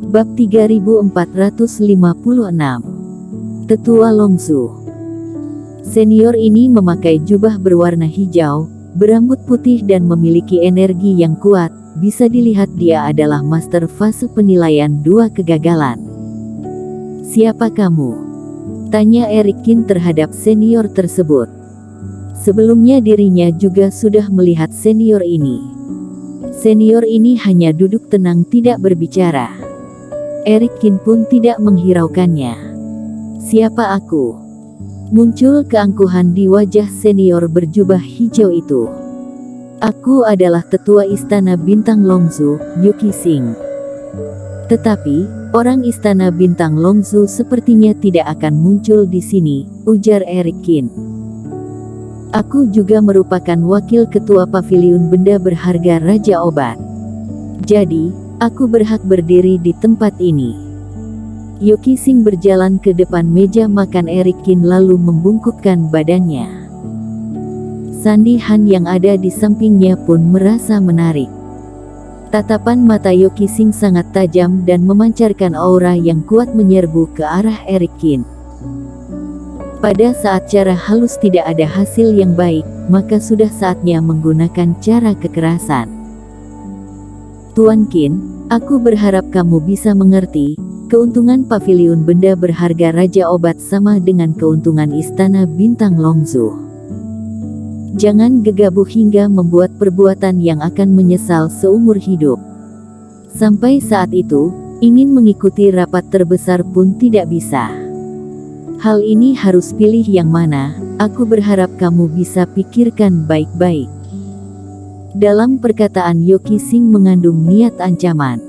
Bab 3456. Tetua Longzhu. Senior ini memakai jubah berwarna hijau, berambut putih dan memiliki energi yang kuat. Bisa dilihat dia adalah master fase penilaian 2 kegagalan. "Siapa kamu?" tanya Eric Qin terhadap senior tersebut. Sebelumnya dirinya juga sudah melihat senior ini. Senior ini hanya duduk tenang tidak berbicara. Eric Qin pun tidak menghiraukannya. "Siapa aku?" Muncul keangkuhan di wajah senior berjubah hijau itu. "Aku adalah tetua Istana Bintang Longzhu, Yuqixing." "Tetapi, orang Istana Bintang Longzhu sepertinya tidak akan muncul di sini," ujar Eric Qin. "Aku juga merupakan wakil ketua paviliun benda berharga Raja Obat. Jadi, aku berhak berdiri di tempat ini." Yuqixing berjalan ke depan meja makan Eric Qin lalu membungkukkan badannya. Sandy Han yang ada di sampingnya pun merasa menarik. Tatapan mata Yuqixing sangat tajam dan memancarkan aura yang kuat menyerbu ke arah Eric Qin. Pada saat cara halus tidak ada hasil yang baik, maka sudah saatnya menggunakan cara kekerasan. "Tuan Qin, aku berharap kamu bisa mengerti, keuntungan paviliun benda berharga Raja Obat sama dengan keuntungan Istana Bintang Longzhu. Jangan gegabah hingga membuat perbuatan yang akan menyesal seumur hidup. Sampai saat itu, ingin mengikuti rapat terbesar pun tidak bisa. Hal ini harus pilih yang mana, aku berharap kamu bisa pikirkan baik-baik." Dalam perkataan Yuqixing mengandung niat ancaman.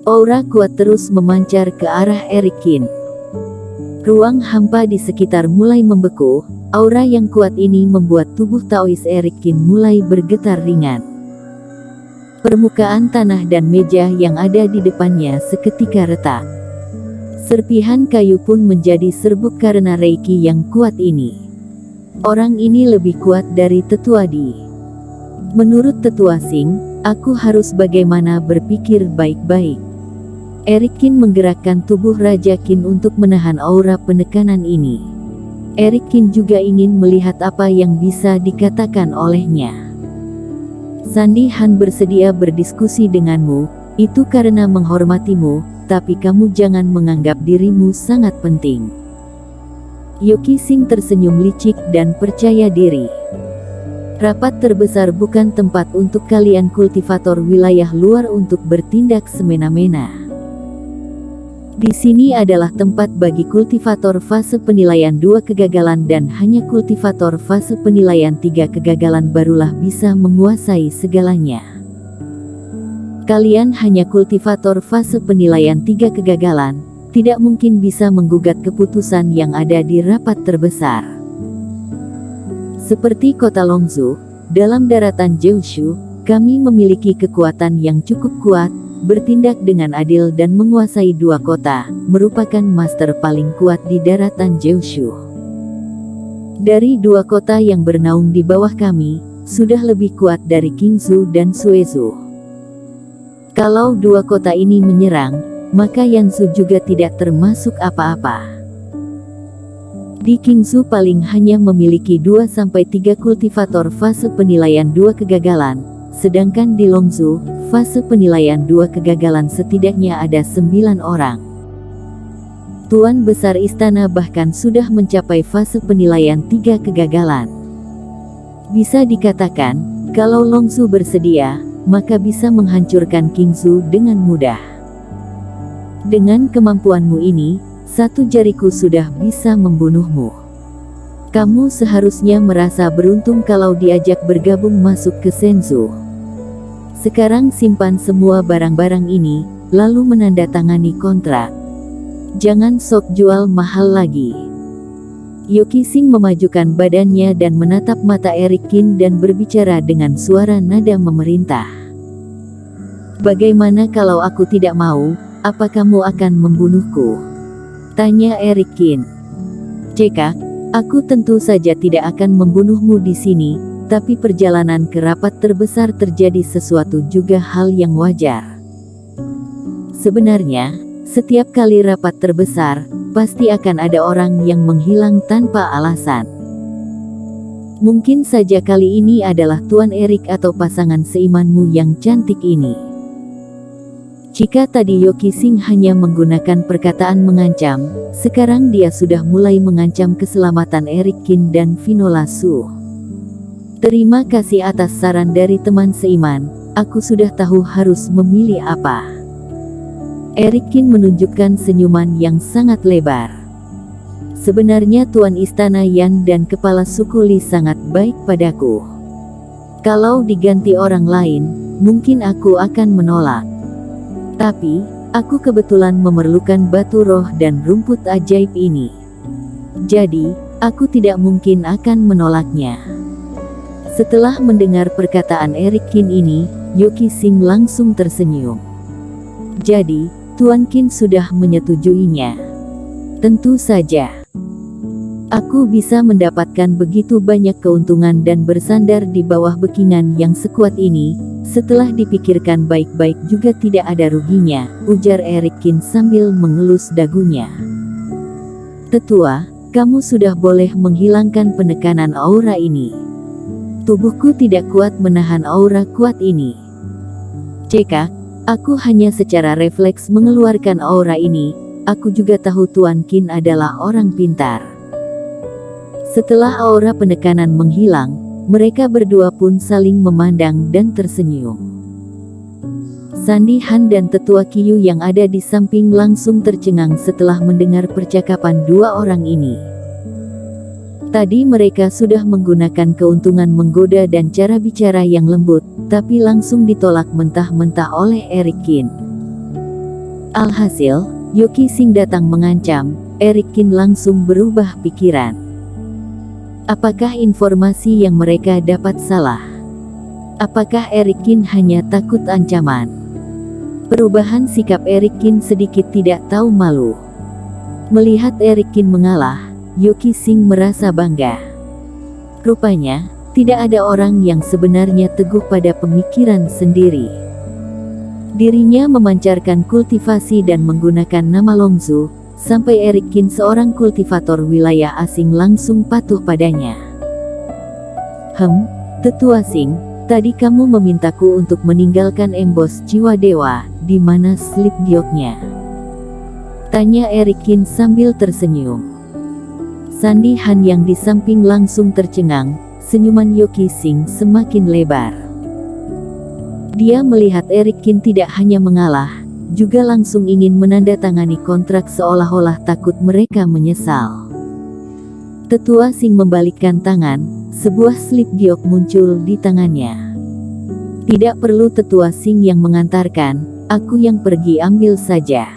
Aura kuat terus memancar ke arah Eric Qin. Ruang hampa di sekitar mulai membeku. Aura yang kuat ini membuat tubuh Taois Eric Qin mulai bergetar ringan. Permukaan tanah dan meja yang ada di depannya seketika retak. Serpihan kayu pun menjadi serbuk karena reiki yang kuat ini. Orang ini lebih kuat dari Tetua Di. Menurut Tetua Xing, aku harus bagaimana berpikir baik-baik. Eric Qin menggerakkan tubuh Raja Qin untuk menahan aura penekanan ini. Eric Qin juga ingin melihat apa yang bisa dikatakan olehnya. "Sandy Han bersedia berdiskusi denganmu, itu karena menghormatimu, tapi kamu jangan menganggap dirimu sangat penting." Yuqixing tersenyum licik dan percaya diri. "Rapat terbesar bukan tempat untuk kalian kultivator wilayah luar untuk bertindak semena-mena. Di sini adalah tempat bagi kultivator fase penilaian 2 kegagalan dan hanya kultivator fase penilaian 3 kegagalan barulah bisa menguasai segalanya. Kalian hanya kultivator fase penilaian 3 kegagalan, tidak mungkin bisa menggugat keputusan yang ada di rapat terbesar. Seperti kota Longzhu, dalam daratan Jiushu, kami memiliki kekuatan yang cukup kuat, bertindak dengan adil dan menguasai 2 kota, merupakan master paling kuat di daratan Jiushu. Dari 2 kota yang bernaung di bawah kami, sudah lebih kuat dari Qingzhou dan Suezhou. Kalau 2 kota ini menyerang, maka Yanzhou juga tidak termasuk apa-apa. Di Qingzhou paling hanya memiliki 2-3 kultivator fase penilaian 2 kegagalan, sedangkan di Longzhou, fase penilaian 2 kegagalan setidaknya ada 9 orang. Tuan Besar Istana bahkan sudah mencapai fase penilaian 3 kegagalan. Bisa dikatakan, kalau Longzhou bersedia, maka bisa menghancurkan Qingzhou dengan mudah. Dengan kemampuanmu ini, 1 jariku sudah bisa membunuhmu. Kamu seharusnya merasa beruntung kalau diajak bergabung masuk ke Shenzhou. Sekarang simpan semua barang-barang ini, lalu menandatangani kontrak. Jangan sok jual mahal lagi." Yuqixing memajukan badannya dan menatap mata Eric Qin dan berbicara dengan suara nada memerintah. "Bagaimana kalau aku tidak mau, apa kamu akan membunuhku?" tanya Eric Qin. "Cekak, aku tentu saja tidak akan membunuhmu di sini, tapi perjalanan ke rapat terbesar terjadi sesuatu juga hal yang wajar. Sebenarnya, setiap kali rapat terbesar, pasti akan ada orang yang menghilang tanpa alasan. Mungkin saja kali ini adalah Tuan Erik atau pasangan seimanmu yang cantik ini. Jika tadi Yoki Sing hanya menggunakan perkataan mengancam, sekarang dia sudah mulai mengancam keselamatan Erik Kin dan Vinola Su. Terima kasih atas saran dari teman seiman, aku sudah tahu harus memilih apa. Erik Kin menunjukkan senyuman yang sangat lebar. Sebenarnya Tuan Istana Yan dan Kepala Suku Li sangat baik padaku. Kalau diganti orang lain, mungkin aku akan menolak. Tapi, aku kebetulan memerlukan batu roh dan rumput ajaib ini. Jadi, aku tidak mungkin akan menolaknya. Setelah mendengar perkataan Erik Kin ini, Yoki Sing langsung tersenyum. Jadi, Tuan Kin sudah menyetujuinya. Tentu saja. Aku bisa mendapatkan begitu banyak keuntungan dan bersandar di bawah bekingan yang sekuat ini. Setelah dipikirkan baik-baik juga tidak ada ruginya, ujar Erik Kin sambil mengelus dagunya. Tetua, kamu sudah boleh menghilangkan penekanan aura ini. Tubuhku tidak kuat menahan aura kuat ini. Cekak, aku hanya secara refleks mengeluarkan aura ini. Aku juga tahu Tuan Kin adalah orang pintar. Setelah aura penekanan menghilang, mereka berdua pun saling memandang dan tersenyum. Sandi Han dan Tetua Kiyu yang ada di samping langsung tercengang setelah mendengar percakapan dua orang ini. Tadi mereka sudah menggunakan keuntungan menggoda dan cara bicara yang lembut, tapi langsung ditolak mentah-mentah oleh Erik Kin. Alhasil, Yoki Sing datang mengancam, Erik Kin langsung berubah pikiran. Apakah informasi yang mereka dapat salah? Apakah Erik Kin hanya takut ancaman? Perubahan sikap Erik Kin sedikit tidak tahu malu. Melihat Erik Kin mengalah, Yoki Sing merasa bangga. Rupanya, tidak ada orang yang sebenarnya teguh pada pemikiran sendiri. Dirinya memancarkan kultivasi dan menggunakan nama Longzu, sampai Erik Kin seorang kultivator wilayah asing langsung patuh padanya. Tetua Sing, tadi kamu memintaku untuk meninggalkan embos jiwa dewa, di mana slip gioknya? Tanya Erik Kin sambil tersenyum. Sandi Han yang di samping langsung tercengang, senyuman Yoki Sing semakin lebar. Dia melihat Erik Kin tidak hanya mengalah, juga langsung ingin menandatangani kontrak seolah-olah takut mereka menyesal. Tetua Sing membalikkan tangan, sebuah slip giok muncul di tangannya. Tidak perlu Tetua Sing yang mengantarkan, aku yang pergi ambil saja.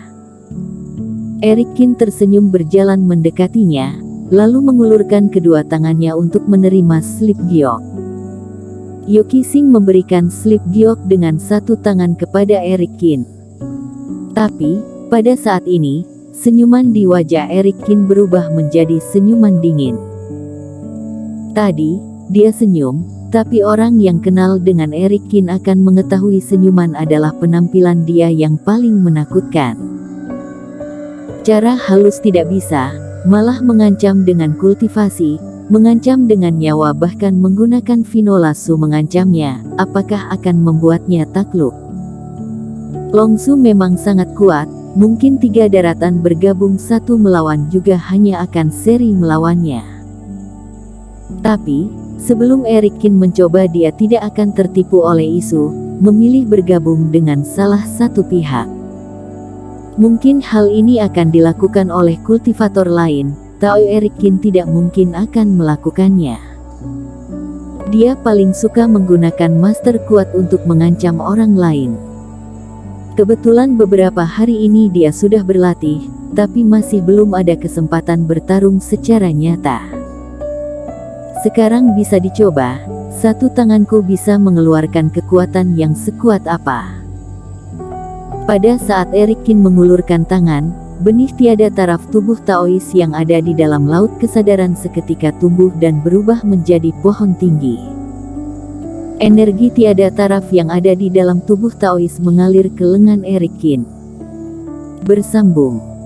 Erik Kin tersenyum berjalan mendekatinya, lalu mengulurkan kedua tangannya untuk menerima slip giok. Yoki Sing memberikan slip giok dengan satu tangan kepada Erik Kin. Tapi, pada saat ini, senyuman di wajah Erik Kin berubah menjadi senyuman dingin. Tadi, dia senyum, tapi orang yang kenal dengan Erik Kin akan mengetahui senyuman adalah penampilan dia yang paling menakutkan. Cara halus tidak bisa, malah mengancam dengan kultivasi, mengancam dengan nyawa bahkan menggunakan Vinola Su mengancamnya, apakah akan membuatnya takluk? Longzu memang sangat kuat, mungkin 3 daratan bergabung satu melawan juga hanya akan seri melawannya. Tapi, sebelum Erik Kin mencoba dia tidak akan tertipu oleh isu, memilih bergabung dengan salah satu pihak. Mungkin hal ini akan dilakukan oleh kultivator lain, tapi Erik Kin tidak mungkin akan melakukannya. Dia paling suka menggunakan master kuat untuk mengancam orang lain. Kebetulan beberapa hari ini dia sudah berlatih, tapi masih belum ada kesempatan bertarung secara nyata. Sekarang bisa dicoba, satu tanganku bisa mengeluarkan kekuatan yang sekuat apa. Pada saat Erik Kin mengulurkan tangan, benih tiada taraf tubuh Taois yang ada di dalam laut kesadaran seketika tumbuh dan berubah menjadi pohon tinggi. Energi tiada taraf yang ada di dalam tubuh Taois mengalir ke lengan Erik Kin. bersambung.